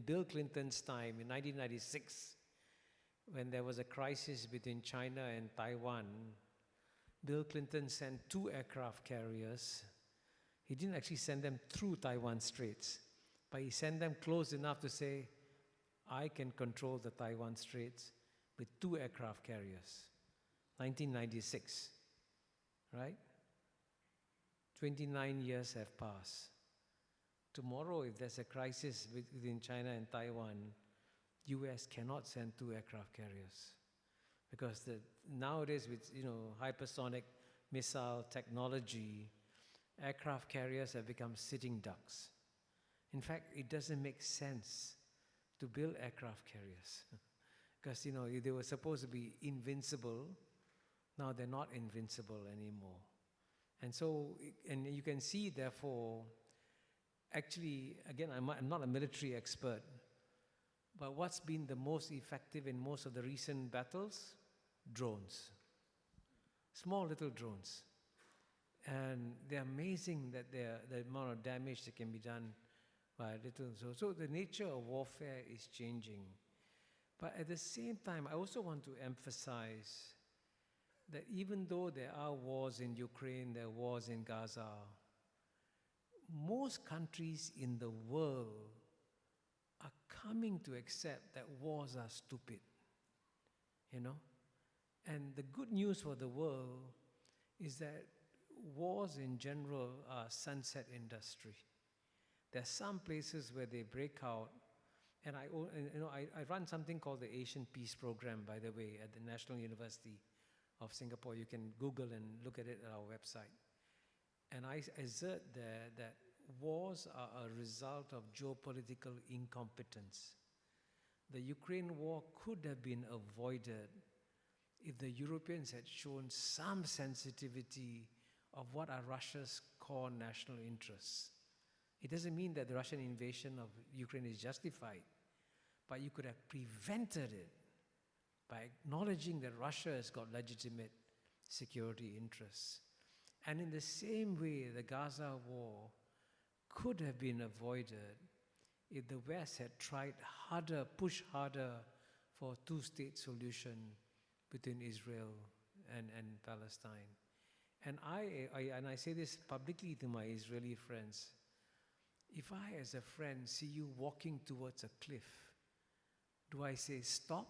Bill Clinton's time, in 1996, when there was a crisis between China and Taiwan, Bill Clinton sent 2 aircraft carriers. He didn't actually send them through Taiwan Straits, but he sent them close enough to say, I can control the Taiwan Straits with 2 aircraft carriers. 1996, right? 29 years have passed. Tomorrow, if there's a crisis between China and Taiwan, US cannot send 2 aircraft carriers. Because nowadays with hypersonic missile technology, aircraft carriers have become sitting ducks. In fact, it doesn't make sense to build aircraft carriers. Because they were supposed to be invincible. Now they're not invincible anymore. And so, and you can see, therefore, Actually, again, I'm not a military expert, but what's been the most effective in most of the recent battles? Drones. Small little drones. And they're amazing that the amount of damage that can be done by little. So the nature of warfare is changing. But at the same time, I also want to emphasize that even though there are wars in Ukraine, there are wars in Gaza, most countries in the world are coming to accept that wars are stupid, you know? And the good news for the world is that wars in general are sunset industry. There are some places where they break out, and I run something called the Asian Peace Program, by the way, at the National University of Singapore. You can Google and look at it at our website. And I assert there that wars are a result of geopolitical incompetence. The Ukraine war could have been avoided if the Europeans had shown some sensitivity of what are Russia's core national interests. It doesn't mean that the Russian invasion of Ukraine is justified, but you could have prevented it by acknowledging that Russia has got legitimate security interests. And in the same way, the Gaza war could have been avoided if the West had tried harder, pushed harder for a two-state solution between Israel and Palestine. And I say this publicly to my Israeli friends. If I, as a friend, see you walking towards a cliff, do I say stop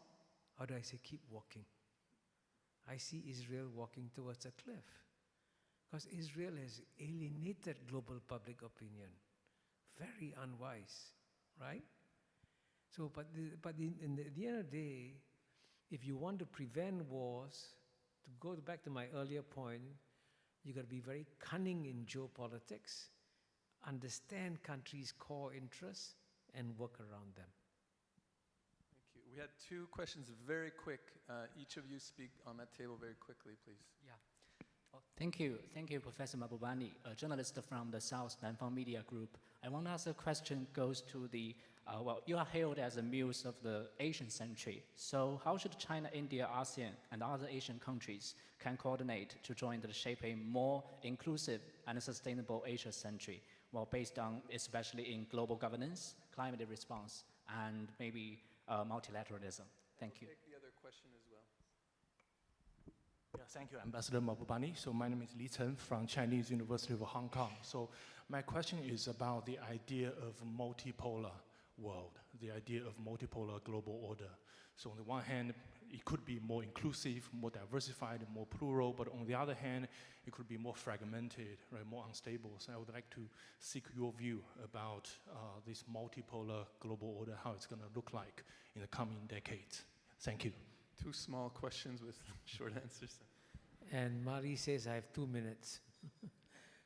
or do I say keep walking? I see Israel walking towards a cliff because Israel has alienated global public opinion. Very unwise, right? So, but in the end of the day, if you want to prevent wars, to go back to my earlier point, you've got to be very cunning in geopolitics, understand countries' core interests, and work around them. Thank you. We had two questions, very quick. Each of you speak on that table very quickly, please. Yeah. Oh, thank you, Professor Mahbubani, a journalist from the South Nanfang Media Group. I want to ask a question goes to the, well, you are hailed as a muse of the Asian century. So how should China, India, ASEAN, and other Asian countries can coordinate to join to shape a more inclusive and sustainable Asia century, well, based on, especially in global governance, climate response, and maybe multilateralism? Thank you. Take the other question as well. Yeah, thank you, Ambassador Mahbubani. So my name is Li Cheng from Chinese University of Hong Kong. So my question is about the idea of multipolar world, the idea of multipolar global order. So on the one hand, it could be more inclusive, more diversified, more plural, but on the other hand, it could be more fragmented, right, more unstable. So I would like to seek your view about this multipolar global order, how it's going to look like in the coming decades. Thank you. Two small questions with short answers. And Marie says I have 2 minutes.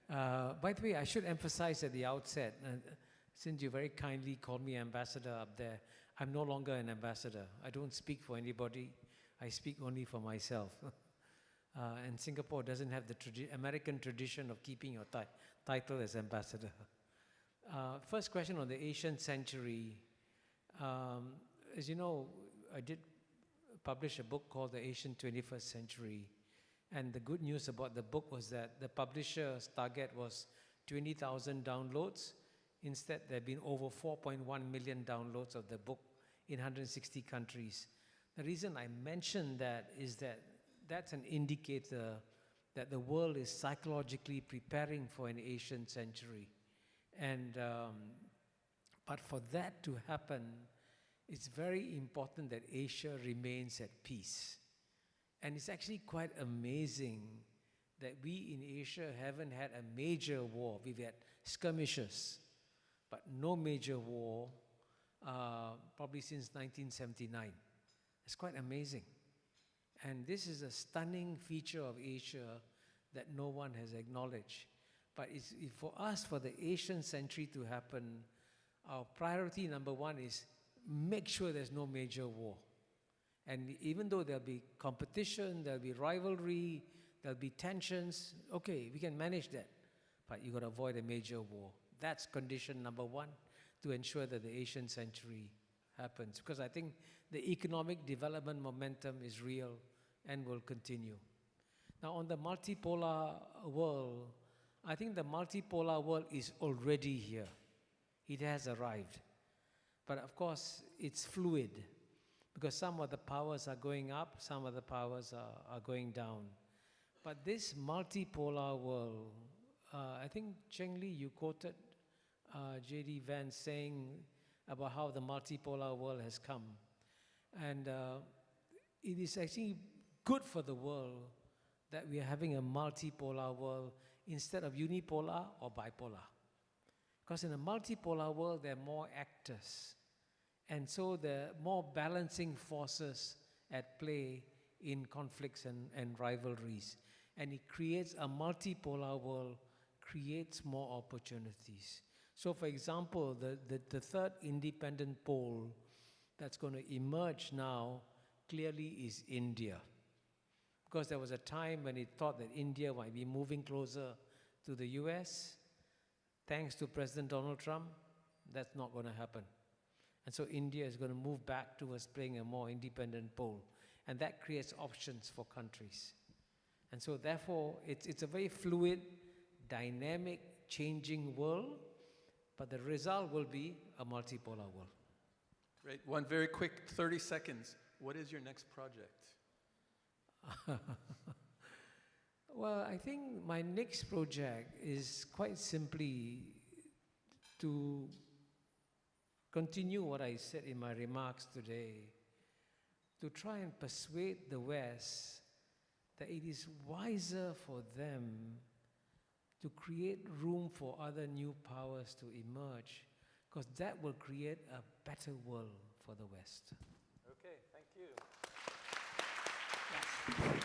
By the way, I should emphasize at the outset, since you very kindly called me ambassador up there, I'm no longer an ambassador. I don't speak for anybody. I speak only for myself. And Singapore doesn't have the American tradition of keeping your title as ambassador. First question on the Asian century. As you know, I did publish a book called The Asian 21st Century. And the good news about the book was that the publisher's target was 20,000 downloads. Instead, there have been over 4.1 million downloads of the book in 160 countries. The reason I mention that is that that's an indicator that the world is psychologically preparing for an Asian century. And, but for that to happen, it's very important that Asia remains at peace. And it's actually quite amazing that we in Asia haven't had a major war. We've had skirmishes, but no major war probably since 1979. It's quite amazing. And this is a stunning feature of Asia that no one has acknowledged. But for us, for the Asian century to happen, our priority number one is make sure there's no major war. And even though there'll be competition, there'll be rivalry, there'll be tensions, okay, we can manage that. But you've got to avoid a major war. that's condition number one to ensure that the Asian century happens. Because I think the economic development momentum is real and will continue. Now, on the multipolar world, I think the multipolar world is already here. It has arrived. But of course, it's fluid because some of the powers are going up, some of the powers are going down. But this multipolar world, I think, Cheng Li, you quoted J.D. Vance saying about how the multipolar world has come. And it is actually good for the world that we are having a multipolar world instead of unipolar or bipolar. Because in a multipolar world, there are more actors. And so there are more balancing forces at play in conflicts and rivalries. And it creates a multipolar world, creates more opportunities. So for example, the third independent pole that's going to emerge now clearly is India. Because there was a time when it thought that India might be moving closer to the US. Thanks to President Donald Trump, that's not going to happen. And so India is going to move back towards playing a more independent role. And that creates options for countries. And so therefore, it's a very fluid, dynamic, changing world, but the result will be a multipolar world. Great. One very quick 30 seconds. What is your next project? Well, I think my next project is quite simply to continue what I said in my remarks today, to try and persuade the West that it is wiser for them to create room for other new powers to emerge, because that will create a better world for the West. Okay, thank you. Yes.